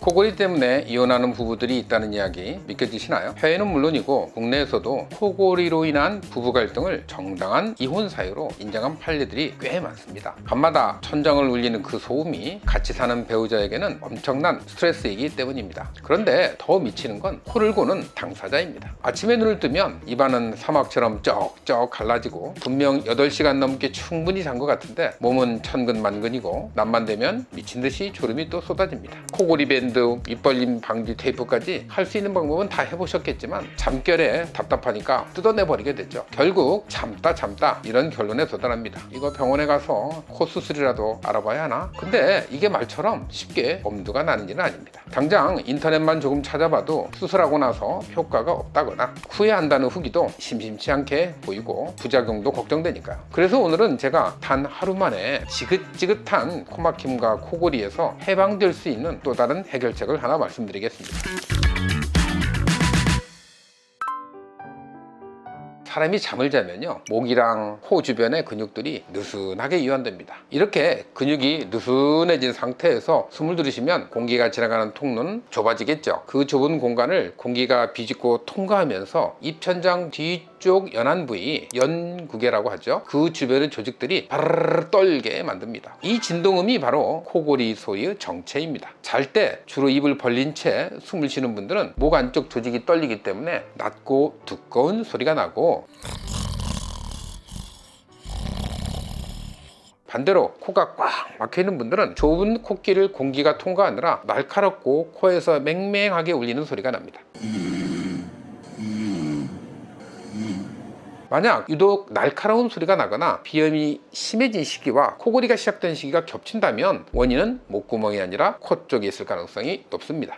코골이 때문에 이혼하는 부부들이 있다는 이야기 믿겨지시나요? 해외는 물론이고 국내에서도 코골이로 인한 부부 갈등을 정당한 이혼 사유로 인정한 판례들이 꽤 많습니다. 밤마다 천장을 울리는 그 소음이 같이 사는 배우자에게는 엄청난 스트레스이기 때문입니다. 그런데 더 미치는 건 코를 고는 당사자입니다. 아침에 눈을 뜨면 입안은 사막처럼 쩍쩍 갈라지고 분명 8시간 넘게 충분히 잔 것 같은데 몸은 천근만근이고 낮만 되면 미친 듯이 졸음이 또 쏟아집니다. 코골이 밴드, 입벌림 방지 테이프까지 할 수 있는 방법은 다 해보셨겠지만 잠결에 답답하니까 뜯어내버리게 됐죠. 결국 참다 이런 결론에 도달합니다. 이거 병원에 가서 코 수술이라도 알아봐야 하나? 근데 이게 말처럼 쉽게 엄두가 나는 일은 아닙니다. 당장 인터넷만 조금 찾아봐도 수술하고 나서 효과가 없다거나 후회한다는 후기도 심심치 않게 보이고 부작용도 걱정되니까요. 그래서 오늘은 제가 단 하루 만에 지긋지긋한 코막힘과 코골이에서 해방될 수 있는 또 다른 해결책을 하나 말씀드리겠습니다. 사람이 잠을 자면요, 목이랑 코 주변의 근육들이 느슨하게 이완됩니다. 이렇게 근육이 느슨해진 상태에서 숨을 들이쉬면 공기가 지나가는 통로는 좁아지겠죠. 그 좁은 공간을 공기가 비집고 통과하면서 입천장 뒤쪽 연한 부위, 연구개라고 하죠. 그 주변의 조직들이 바르르 떨게 만듭니다. 이 진동음이 바로 코골이 소리의 정체입니다. 잘 때 주로 입을 벌린 채 숨을 쉬는 분들은 목 안쪽 조직이 떨리기 때문에 낮고 두꺼운 소리가 나고, 반대로 코가 꽉 막혀있는 분들은 좁은 코끼를 공기가 통과하느라 날카롭고 코에서 맹맹하게 울리는 소리가 납니다. 만약 유독 날카로운 소리가 나거나 비염이 심해진 시기와 코골이가 시작된 시기가 겹친다면 원인은 목구멍이 아니라 코 쪽에 있을 가능성이 높습니다.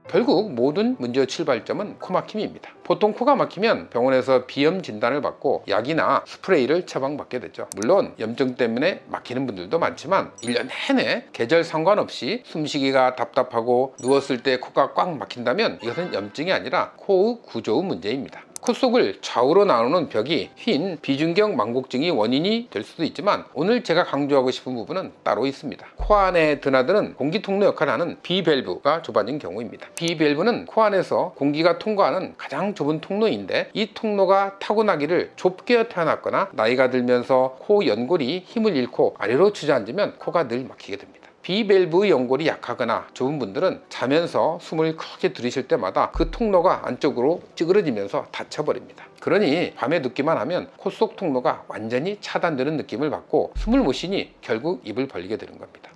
결국 모든 문제의 출발점은 코막힘입니다. 보통 코가 막히면 병원에서 비염 진단을 받고 약이나 스프레이를 처방받게 되죠. 물론 염증 때문에 막히는 분들도 많지만 1년 내내 계절 상관없이 숨쉬기가 답답하고 누웠을 때 코가 꽉 막힌다면 이것은 염증이 아니라 코의 구조의 문제입니다. 코 속을 좌우로 나누는 벽이 휜 비중격 망곡증이 원인이 될 수도 있지만 오늘 제가 강조하고 싶은 부분은 따로 있습니다. 코 안에 드나드는 공기통로 역할을 하는 비밸브가 좁아진 경우입니다. 비밸브는 코 안에서 공기가 통과하는 가장 좁은 통로인데 이 통로가 타고나기를 좁게 태어났거나 나이가 들면서 코 연골이 힘을 잃고 아래로 주저앉으면 코가 늘 막히게 됩니다. 비밸브 연골이 약하거나 좁은 분들은 자면서 숨을 크게 들이쉴 때마다 그 통로가 안쪽으로 찌그러지면서 닫혀버립니다. 그러니 밤에 눕기만 하면 코 속 통로가 완전히 차단되는 느낌을 받고 숨을 못 쉬니 결국 입을 벌리게 되는 겁니다.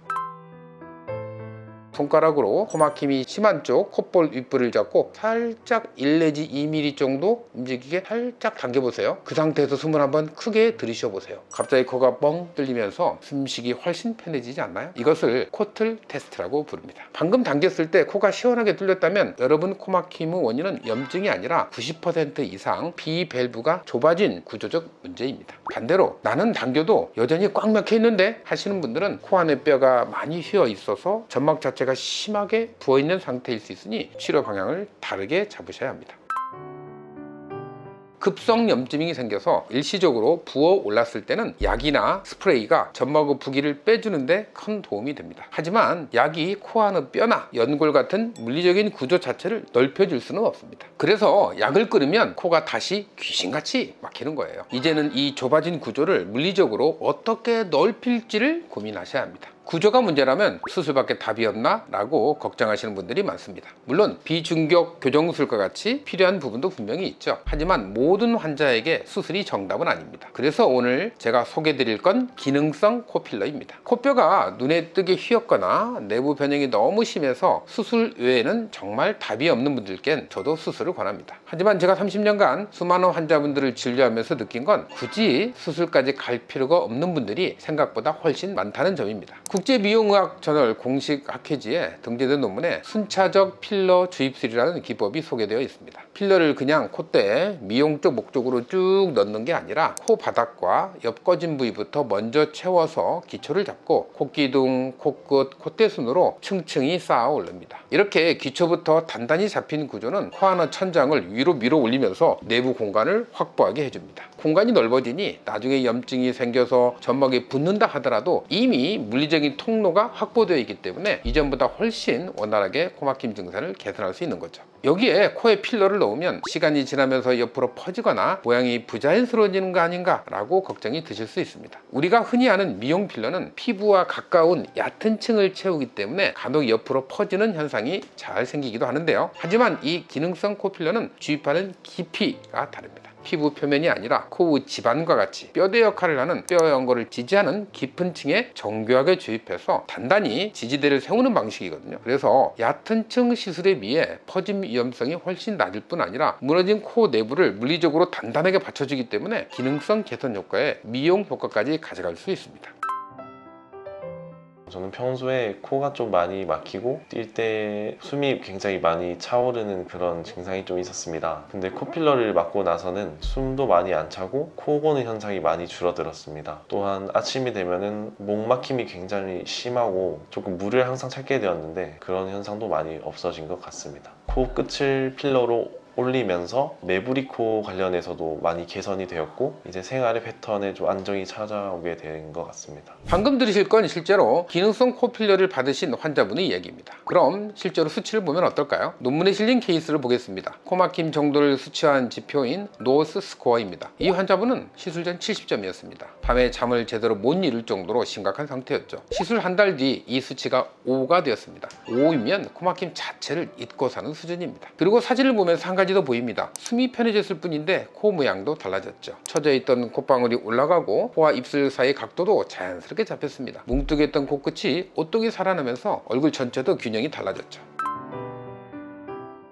손가락으로 코막힘이 심한 쪽 콧볼 윗불을 잡고 살짝 1 내지 2mm 정도 움직이게 살짝 당겨보세요. 그 상태에서 숨을 한번 크게 들이쉬어 보세요. 갑자기 코가 뻥 뚫리면서 숨쉬기 훨씬 편해지지 않나요? 이것을 코틀 테스트라고 부릅니다. 방금 당겼을 때 코가 시원하게 뚫렸다면 여러분 코막힘의 원인은 염증이 아니라 90% 이상 비밸브가 좁아진 구조적 문제입니다. 반대로 나는 당겨도 여전히 꽉 막혀 있는데 하시는 분들은 코 안에 뼈가 많이 휘어 있어서 점막 자체가 심하게 부어있는 상태일 수 있으니 치료 방향을 다르게 잡으셔야 합니다. 급성 염증이 생겨서 일시적으로 부어 올랐을 때는 약이나 스프레이가 점막의 부기를 빼주는데 큰 도움이 됩니다. 하지만 약이 코 안의 뼈나 연골 같은 물리적인 구조 자체를 넓혀줄 수는 없습니다. 그래서 약을 끊으면 코가 다시 귀신같이 막히는 거예요. 이제는 이 좁아진 구조를 물리적으로 어떻게 넓힐지를 고민하셔야 합니다. 구조가 문제라면 수술밖에 답이 없나? 라고 걱정하시는 분들이 많습니다. 물론 비중격 교정술과 같이 필요한 부분도 분명히 있죠. 하지만 모든 환자에게 수술이 정답은 아닙니다. 그래서 오늘 제가 소개드릴 건 기능성 코필러입니다. 코뼈가 눈에 띄게 휘었거나 내부 변형이 너무 심해서 수술 외에는 정말 답이 없는 분들께는 저도 수술을 권합니다. 하지만 제가 30년간 수많은 환자분들을 진료하면서 느낀 건 굳이 수술까지 갈 필요가 없는 분들이 생각보다 훨씬 많다는 점입니다. 국제미용의학 저널 공식 학회지에 등재된 논문에 순차적 필러 주입술이라는 기법이 소개되어 있습니다. 필러를 그냥 콧대에 미용적 목적으로 쭉 넣는 게 아니라 코 바닥과 옆 꺼진 부위부터 먼저 채워서 기초를 잡고 코기둥, 코끝, 콧대 순으로 층층이 쌓아 올립니다. 이렇게 기초부터 단단히 잡힌 구조는 코 안의 천장을 위로 밀어 올리면서 내부 공간을 확보하게 해줍니다. 공간이 넓어지니 나중에 염증이 생겨서 점막이 붓는다 하더라도 이미 물리적인 물리적인 통로가 확보되어 있기 때문에 이전보다 훨씬 원활하게 코막힘 증상을 개선할 수 있는 거죠. 여기에 코에 필러를 넣으면 시간이 지나면서 옆으로 퍼지거나 모양이 부자연스러워지는 거 아닌가 라고 걱정이 드실 수 있습니다. 우리가 흔히 아는 미용 필러는 피부와 가까운 얕은 층을 채우기 때문에 간혹 옆으로 퍼지는 현상이 잘 생기기도 하는데요. 하지만 이 기능성 코 필러는 주입하는 깊이가 다릅니다. 피부 표면이 아니라 코의 지반과 같이 뼈대 역할을 하는 뼈 연골을 지지하는 깊은 층에 정교하게 주입해서 단단히 지지대를 세우는 방식이거든요. 그래서 얕은 층 시술에 비해 퍼짐 위험성이 훨씬 낮을 뿐 아니라 무너진 코 내부를 물리적으로 단단하게 받쳐주기 때문에 기능성 개선 효과에 미용 효과까지 가져갈 수 있습니다. 저는 평소에 코가 좀 많이 막히고 뛸 때 숨이 굉장히 많이 차오르는 그런 증상이 좀 있었습니다. 근데 코필러를 맞고 나서는 숨도 많이 안 차고 코 고는 현상이 많이 줄어들었습니다. 또한 아침이 되면은 목 막힘이 굉장히 심하고 조금 물을 항상 찾게 되었는데 그런 현상도 많이 없어진 것 같습니다. 코 끝을 필러로 올리면서 매부리 코 관련해서도 많이 개선이 되었고 이제 생활의 패턴에 좀 안정이 찾아오게 된 것 같습니다. 방금 들으실 건 실제로 기능성 코 필러를 받으신 환자분의 이야기입니다. 그럼 실제로 수치를 보면 어떨까요? 논문에 실린 케이스를 보겠습니다. 코막힘 정도를 수치한 지표인 노스 스코어입니다. 이 환자분은 시술 전 70점이었습니다. 밤에 잠을 제대로 못 이룰 정도로 심각한 상태였죠. 시술 한 달 뒤 이 수치가 5가 되었습니다. 5이면 코막힘 자체를 잊고 사는 수준입니다. 그리고 사진을 보면 한 가지 더 보입니다. 숨이 편해졌을 뿐인데 코 모양도 달라졌죠. 처져 있던 콧방울이 올라가고 코와 입술 사이 각도도 자연스럽게 잡혔습니다. 뭉뚱했던 코끝이 오똑이 살아나면서 얼굴 전체도 균형이 달라졌죠.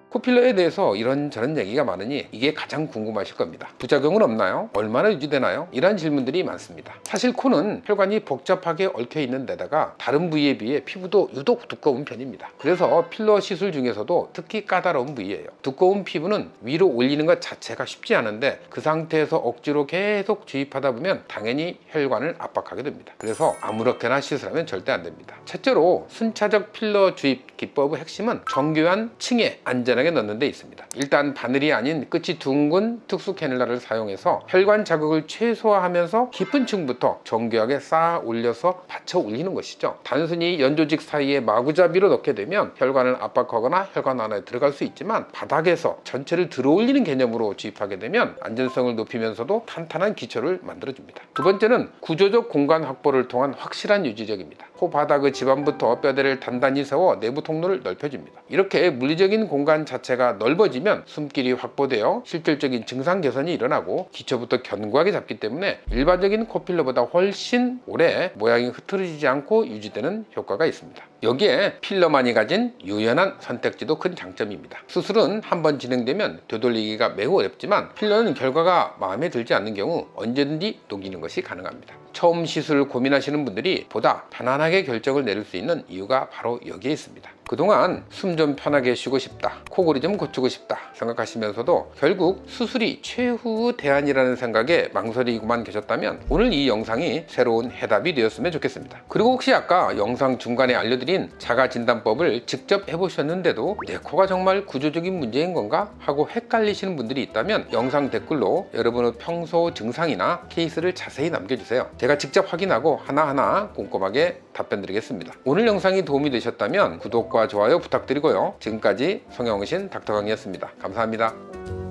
코필러에 대해서 이런저런 얘기가 많으니 이게 가장 궁금하실 겁니다. 부작용은 없나요? 얼마나 유지되나요? 이런 질문들이 많습니다. 사실 코는 혈관이 복잡하게 얽혀 있는 데다가 다른 부위에 비해 피부도 유독 두꺼운 편입니다. 그래서 필러 시술 중에서도 특히 까다로운 부위예요. 두꺼운 피부는 위로 올리는 것 자체가 쉽지 않은데 그 상태에서 억지로 계속 주입하다 보면 당연히 혈관을 압박하게 됩니다. 그래서 아무렇게나 시술하면 절대 안 됩니다. 첫째로 순차적 필러 주입 기법의 핵심은 정교한 층에 안전하게 넣는 데 있습니다. 일단 바늘이 아닌 끝이 둥근 특수 캐뉼라를 사용해서 혈관 자극을 최소화하면서 깊은 층부터 정교하게 쌓아 올려서 받쳐 올리는 것이죠. 단순히 연조직 사이에 마구잡이로 넣게 되면 혈관을 압박하거나 혈관 안에 들어갈 수 있지만 바닥에서 전체를 들어 올리는 개념으로 주입하게 되면 안전성을 높이면서도 탄탄한 기초를 만들어줍니다. 두 번째는 구조적 공간 확보를 통한 확실한 유지력입니다. 코 바닥의 지반부터 뼈대를 단단히 세워 내부 통로를 넓혀줍니다. 이렇게 물리적인 공간 자체가 넓어지면 숨길이 확보되어 실질적인 증상 개선이 일어나고 기초부터 견고하게 잡기 때문에 일반적인 코필러보다 훨씬 오래 모양이 흐트러지지 않고 유지되는 효과가 있습니다. 여기에 필러만이 가진 유연한 선택지도 큰 장점입니다. 수술은 한번 진행되면 되돌리기가 매우 어렵지만 필러는 결과가 마음에 들지 않는 경우 언제든지 녹이는 것이 가능합니다. 처음 시술을 고민하시는 분들이 보다 편안하게 결정을 내릴 수 있는 이유가 바로 여기에 있습니다. 그동안 숨 좀 편하게 쉬고 싶다, 코골이 좀 고치고 싶다 생각하시면서도 결국 수술이 최후 대안이라는 생각에 망설이고만 계셨다면 오늘 이 영상이 새로운 해답이 되었으면 좋겠습니다. 그리고 혹시 아까 영상 중간에 알려드린 자가진단법을 직접 해보셨는데도 내 코가 정말 구조적인 문제인 건가 하고 헷갈리시는 분들이 있다면 영상 댓글로 여러분의 평소 증상이나 케이스를 자세히 남겨주세요. 제가 직접 확인하고 하나하나 꼼꼼하게 답변 드리겠습니다. 오늘 영상이 도움이 되셨다면 구독과 좋아요 부탁드리고요. 지금까지 성형의신 닥터 강이었습니다. 감사합니다.